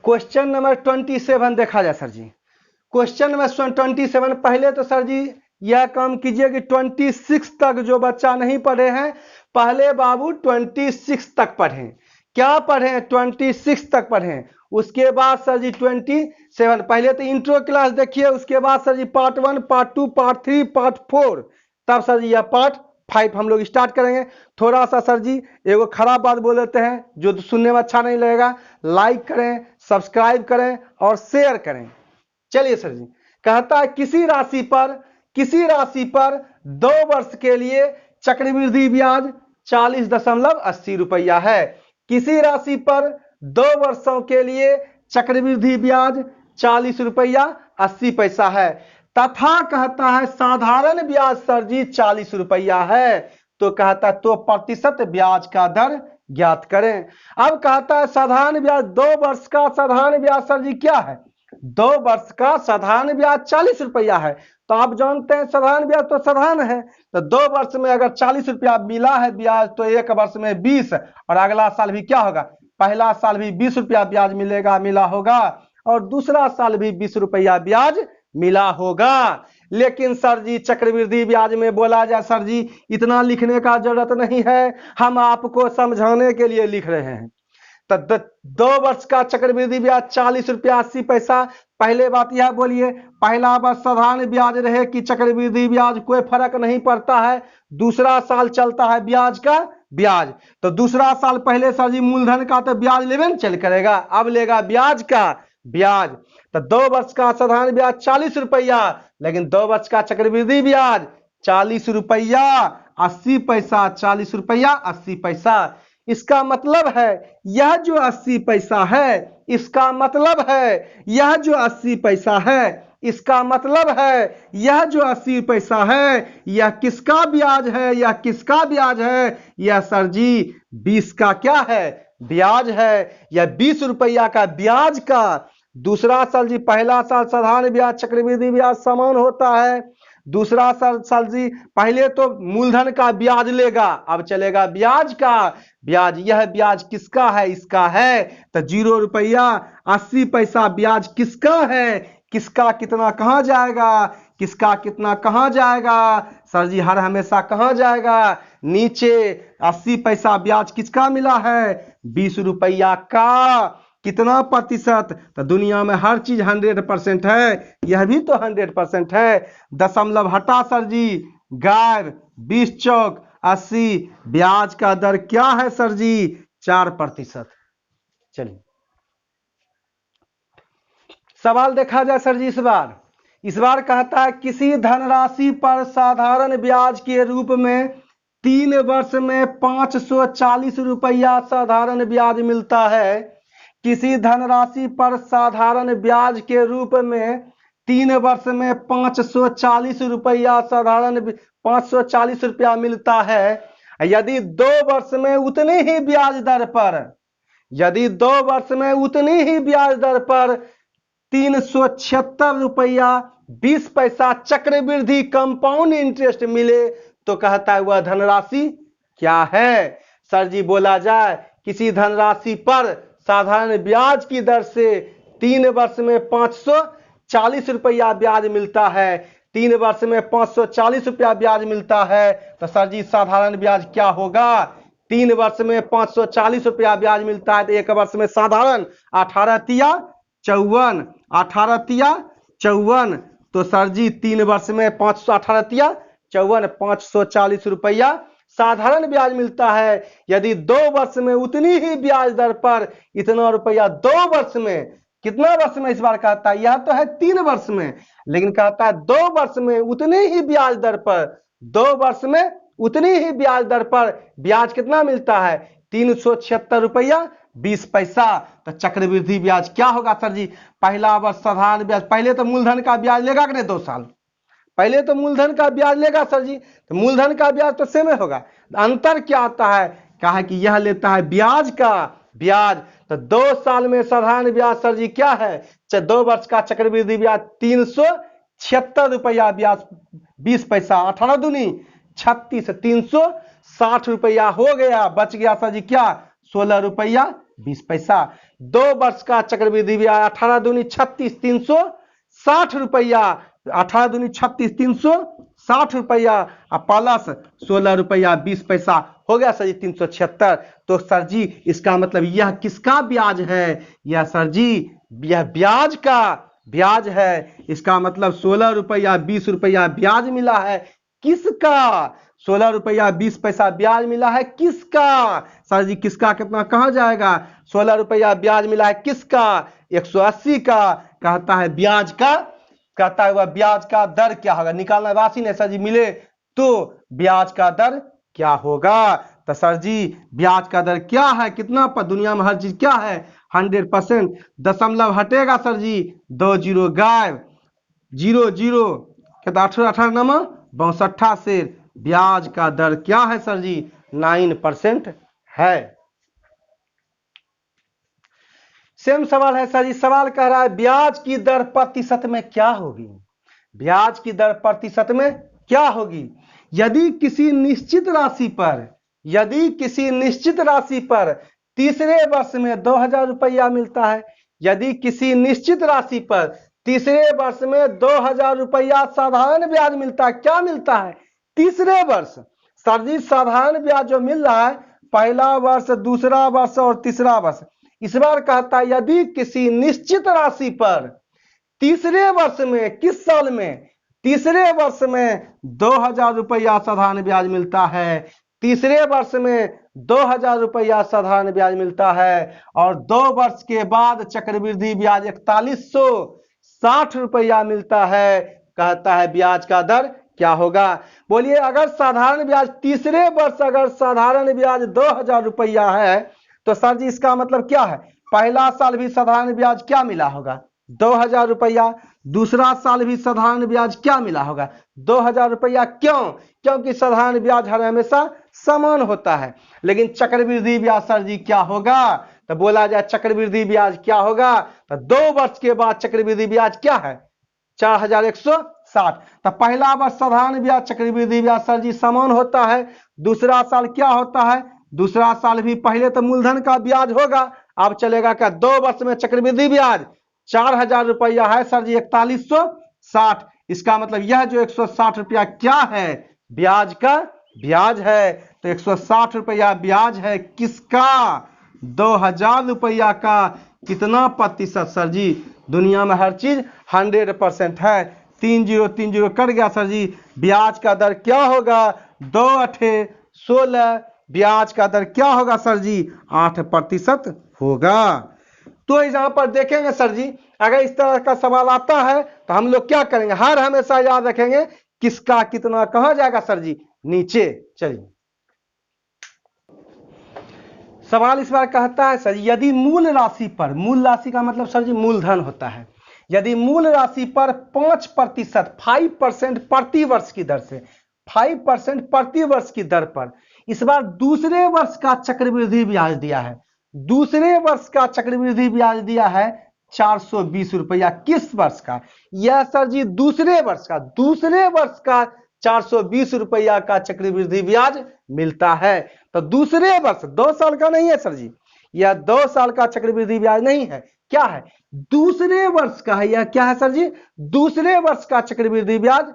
Question number 27 देखा जाए sir जी। Question number 27, पहले तो सर जी यह काम कीजिए कि 26 तक जो बच्चा नहीं पढ़े हैं पहले बाबू 26 तक पढ़ें। क्या पढ़ें? 26 तक पढ़ें। उसके बाद सर जी 27, पहले तो इंट्रो क्लास देखिए, उसके बाद सर जी पार्ट 1, पार्ट 2, पार्ट 3, पार्ट 4, तब सर जी यह पार्ट 5 हम लोग स्टार्ट करेंगे। थोड़ा सा सर जी एगो खराब बात बोल देते हैं जो सुनने में अच्छा नहीं लगेगा, लाइक करें, सब्सक्राइब करें और शेयर करें। चलिए सर जी, कहता है किसी राशि पर 2 वर्ष के लिए चक्रवृद्धि ब्याज 40.80 रुपया है। किसी राशि पर 2 वर्षों के लिए चक्रवृद्धि ब्याज 40 रुपया 80 पैसा है, तथा कहता है साधारण ब्याज सर जी 40 रुपया है। तो कहता है तो प्रतिशत ब्याज का दर ज्ञात करें। अब कहता है साधारण ब्याज 2 वर्ष का साधारण ब्याज सर जी क्या है? 2 वर्ष का साधारण ब्याज 40 रुपया है। तो आप जानते हैं साधारण ब्याज तो साधारण है, तो 2 वर्ष में अगर 40 रुपया मिला है ब्याज तो 1 वर्ष में 20, और अगला साल भी क्या होगा? पहला साल भी 20 रुपया ब्याज मिला होगा, और दूसरा साल भी 20 रुपया ब्याज मिला होगा। लेकिन सर जी चक्रवृद्धि ब्याज में बोला जाए सर जी इतना लिखने का जरूरत नहीं है, हम आपको समझाने के लिए लिख रहे हैं। तो 2 वर्ष का चक्रवृद्धि ब्याज 40 रुपया 80 पैसा। पहले बात यह बोलिए, पहला वर्ष साधारण ब्याज रहे कि चक्रवृद्धि ब्याज, कोई फर्क नहीं पड़ता है। दूसरा साल चलता है ब्याज का ब्याज, तो दूसरा साल पहले सर जी मूलधन का तो ब्याज लेवे न चल करेगा, अब लेगा ब्याज का ब्याज। तो 2 वर्ष का साधारण ब्याज 40 रुपया, लेकिन 2 वर्ष का चक्रवृद्धि ब्याज 40 रुपया 80 पैसा, 40 रुपया 80 पैसा। इसका मतलब है यह जो 80 पैसा है, इसका मतलब है यह जो 80 पैसा है, इसका मतलब है यह जो 80 पैसा है, यह किसका ब्याज है? यह किसका ब्याज है? यह सर जी 20 का क्या है? ब्याज है। यह 20 रुपया का ब्याज का। दूसरा साल जी, पहला साल साधारण ब्याज चक्रवृद्धि ब्याज समान होता है। दूसरा साल जी पहले तो मूलधन का ब्याज लेगा, अब चलेगा ब्याज का ब्याज। यह ब्याज किसका है? इसका है। तो 0 रुपया 80 पैसा ब्याज किसका है? किसका कितना कहां जाएगा? किसका कितना कहां जाएगा? सर जी हर हमेशा कहां जाएगा? नीचे। 80 पैसा ब्याज किसका मिला है? 20 रुपया का। कितना प्रतिशत? तो दुनिया में हर चीज 100% है, यह भी तो 100% है। दशमलव हटा सर जी, गायब। 20 चौक 80। ब्याज का दर क्या है सर जी? 4%। चलिए सवाल देखा जाए सर जी। इस बार कहता है किसी धनराशि पर साधारण ब्याज के रूप में 3 वर्ष में 540 रुपया साधारण ब्याज मिलता है। किसी धनराशि पर साधारण ब्याज के रूप में 3 वर्ष में 540 रुपया साधारण 540 रुपया मिलता है। यदि 2 वर्ष में उतनी ही ब्याज दर पर, यदि 2 वर्ष में उतनी ही ब्याज दर पर 376 रुपया 20 पैसा चक्रवृद्धि कंपाउंड इंटरेस्ट मिले तो कहता है वह धनराशि क्या है? सर जी बोला जाए किसी धनराशि पर साधारण ब्याज की दर से 3 वर्ष में 540 रुपया ब्याज मिलता है, 3 वर्ष में 540 रुपया ब्याज मिलता है, तो सर जी साधारण ब्याज क्या होगा? 3 वर्ष में 540 रुपया ब्याज मिलता है तो 1 वर्ष में साधारण 18 तिया 54, 18 तिया 54, तो सर जी 3 वर्ष में 518 तिया 54, 540 रुपया साधारण ब्याज मिलता है। यदि 2 वर्ष में उतनी ही ब्याज दर पर इतना रुपया 2 वर्ष में, कितना वर्ष में इस बार कहता है? यह तो है 3 वर्ष में, लेकिन कहता है 2 वर्ष में उतनी ही ब्याज दर पर, 2 वर्ष में उतनी ही ब्याज दर पर ब्याज कितना मिलता है? 376 रुपया 20 पैसा। तो चक्रवृद्धि ब्याज क्या होगा सर जी? पहला वर्ष साधारण ब्याज, पहले तो मूलधन का ब्याज लेगा कि नहीं? 2 साल पहले तो मूलधन का ब्याज लेगा सर जी, तो मूलधन का ब्याज तो सेम होगा। अंतर क्या आता है? कहा कि यह लेता है ब्याज का ब्याज। तो 2 साल में साधारण ब्याज सर जी क्या है? 2 वर्ष का चक्रवृद्धि ब्याज 376 रुपया ब्याज 20 पैसा, 18 दूनी 36, 360 रुपया हो गया। बच गया सर जी क्या? 16 रुपया 20 पैसा। 2 वर्ष का चक्रवृद्धि ब्याज 18 दूनी 36 360 रुपया, 18 दूनी 36 360 रुपया और प्लस 16 रुपया 20 पैसा हो गया सर जी 376। तो सर जी इसका मतलब यह किसका ब्याज है? यह सर जी यह ब्याज का ब्याज है। इसका मतलब 16 रुपया 20 रुपया ब्याज मिला है किसका? 16 रुपया 20 पैसा ब्याज मिला है किसका? सर जी किसका कितना कहा जाएगा? 16 रुपया ब्याज मिला है किसका? 180 का। कहता है ब्याज का, कहता है वह ब्याज का दर क्या होगा? निकालना राशि ने सर जी मिले तो ब्याज का दर क्या होगा? तो सर जी ब्याज का दर क्या है? कितना पर? दुनिया में हर चीज क्या है? 100%। दशमलव हटेगा सर जी, 2 जीरो गायब, 0 0 कहता 18 18 नमा 62 से ब्याज का दर क्या है सर जी? 9% है। सेम सवाल है सर जी। सवाल कह रहा है ब्याज की दर प्रतिशत में क्या होगी? ब्याज की दर प्रतिशत में क्या होगी? यदि किसी निश्चित राशि पर, यदि किसी निश्चित राशि पर तीसरे वर्ष में 2000 रुपया मिलता है, यदि किसी निश्चित राशि पर तीसरे वर्ष में 2000 रुपया साधारण ब्याज मिलता है, क्या मिलता है? तीसरे वर्ष। सर जी साधारण ब्याज जो मिल रहा है पहला वर्ष, दूसरा वर्ष और तीसरा वर्ष। इस बार कहता है यदि किसी निश्चित राशि पर तीसरे वर्ष में, किस साल में? तीसरे वर्ष में 2000 रुपया साधारण ब्याज मिलता है, तीसरे वर्ष में 2000 रुपया साधारण ब्याज मिलता है और 2 वर्ष के बाद चक्रवृद्धि ब्याज 4160 रुपया मिलता है। कहता है ब्याज का दर क्या होगा? बोलिए अगर साधारण ब्याज तीसरे वर्ष, अगर साधारण ब्याज 2000 रुपया है तो सर जी इसका मतलब क्या है? पहला साल भी साधारण ब्याज क्या मिला होगा? 2000 रुपया। दूसरा साल भी साधारण ब्याज क्या मिला होगा? 2000 रुपया। क्यों? क्योंकि साधारण ब्याज हर हमेशा समान होता है। लेकिन चक्रवृद्धि ब्याज सर जी क्या होगा? तो बोला जाए चक्रवृद्धि ब्याज क्या होगा? तो 2 वर्ष के बाद चक्रवृद्धि ब्याज क्या है? 4160। तो पहला वर्ष साधारण ब्याज, चक्रवृद्धि ब्याज सर जी समान होता है। दूसरा साल क्या होता है? दूसरा साल भी पहले तो मूलधन का ब्याज होगा, अब चलेगा क्या? 2 वर्ष में चक्रवृद्धि ब्याज 4000 रुपया है सर जी 4160। इसका मतलब यह जो 160 रुपया क्या है? ब्याज का ब्याज है। तो 160 रुपया ब्याज है किसका? 2000 रुपया का कितना प्रतिशत? सर जी दुनिया में हर चीज 100% है। 3 0 3 0 कट गया सर जी। ब्याज का दर क्या होगा? 2 8 16। ब्याज का दर क्या होगा सर जी? 8% होगा। तो यहाँ पर देखेंगे सर जी अगर इस तरह का सवाल आता है तो हम लोग क्या करेंगे? हर हमेशा याद रखेंगे किसका कितना कहा जाएगा सर जी? नीचे। चलिए सवाल इस बार कहता है सर यदि मूल राशि पर, मूल राशि का मतलब सर जी मूलधन होता है, यदि मूल राशि पर 5% 5% प्रति वर्ष की दर से, 5% प्रति वर्ष की दर पर इस बार दूसरे वर्ष का चक्रवृद्धि ब्याज दिया है, दूसरे वर्ष का चक्रवृद्धि ब्याज दिया है 420 रुपया। किस वर्ष का? यह सर जी दूसरे वर्ष का, दूसरे वर्ष का 420 रुपया का चक्रवृद्धि ब्याज मिलता है। तो दूसरे वर्ष, 2 साल का नहीं है सर जी, यह 2 साल का चक्रवृद्धि ब्याज नहीं है, क्या है? दूसरे वर्ष का है। यह क्या है सर जी? दूसरे वर्ष का चक्रवृद्धि ब्याज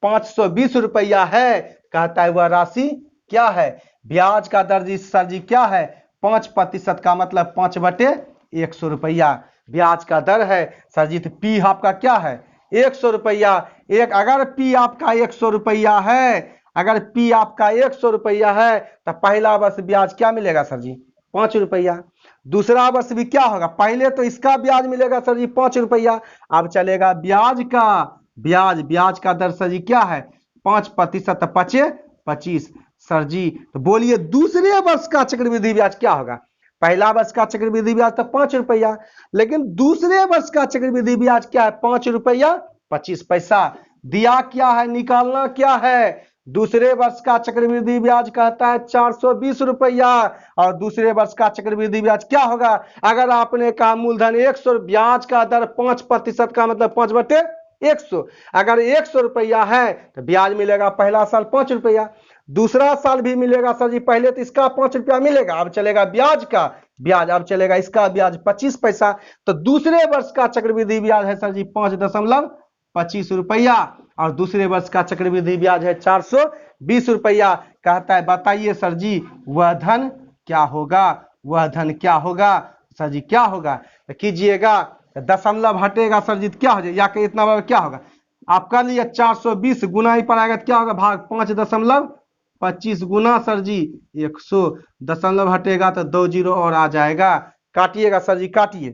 520 रुपया है। कहता है वह राशि क्या है? ब्याज का दर जी सर जी क्या है? 5% का मतलब 5/100 रुपया ब्याज का दर है सर जी। तो पी आपका क्या है? 100 रुपया। एक अगर पी आपका 100 रुपया है, अगर पी आपका 100 रुपया है तो पहला वर्ष ब्याज क्या मिलेगा सर जी? 5 रुपया। दूसरा वर्ष भी क्या होगा? पहले तो इसका ब्याज मिलेगा सर जी 5 रुपया, अब चलेगा ब्याज का ब्याज, ब्याज का दर सर जी क्या है? 5% 5 25 सर जी। तो बोलिए दूसरे वर्ष का चक्रवृद्धि ब्याज क्या होगा? पहला वर्ष का चक्रवृद्धि ब्याज तो 5 रुपया, लेकिन दूसरे वर्ष का चक्रवृद्धि ब्याज क्या है? 5 रुपया 25 पैसा। दिया क्या है? निकालना क्या है? दूसरे वर्ष का चक्रवृद्धि ब्याज कहता है 420 रुपया और दूसरे वर्ष का चक्रवृद्धि ब्याज क्या होगा? अगर आपने कहा मूलधन 100, ब्याज का दर 5% का मतलब 5/100। अगर 100 रुपया है तो ब्याज मिलेगा पहला साल 5 रुपया, दूसरा साल भी मिलेगा सर जी। पहले तो इसका 5 रुपया मिलेगा, अब चलेगा ब्याज का ब्याज अब चलेगा इसका ब्याज 25 पैसा। तो दूसरे वर्ष का चक्रवृद्धि ब्याज है सर जी 5.25 रुपया और दूसरे वर्ष का चक्रवृद्धि ब्याज है 420 रुपया। कहता है बताइए सर जी वह धन क्या होगा, वह धन क्या होगा सर जी, क्या होगा तो कीजिएगा, दशमलव हटेगा सर जी, क्या हो जाएगा या कि इतना क्या होगा आप कर लिया 420 गुना ही पर आएगा तो क्या होगा भाग 5.25 गुना सर जी 100, दशमलव हटेगा तो 2 जीरो और आ जाएगा। काटिएगा सर जी, काटिए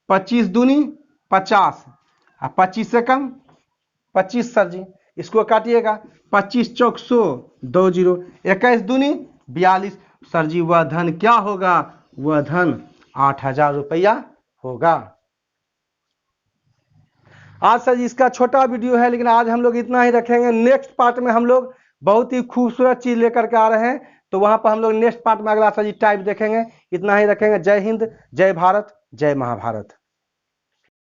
25 दूनी 50 और 25 से कम 25 सर जी, इसको काटिएगा 25 चौक 100 2 जीरो 21 दूनी 42 सर जी, वह धन क्या होगा, वह धन 8,000 रुपया होगा। आज सर जी इसका छोटा वीडियो है लेकिन आज हम लोग इतना ही रखेंगे। नेक्स्ट पार्ट में हम लोग बहुत ही खूबसूरत चीज लेकर के आ रहे हैं, तो वहां पर हम लोग नेक्स्ट पार्ट में अगला सर जी टाइप देखेंगे। इतना ही रखेंगे। जय हिंद, जय भारत, जय महाभारत।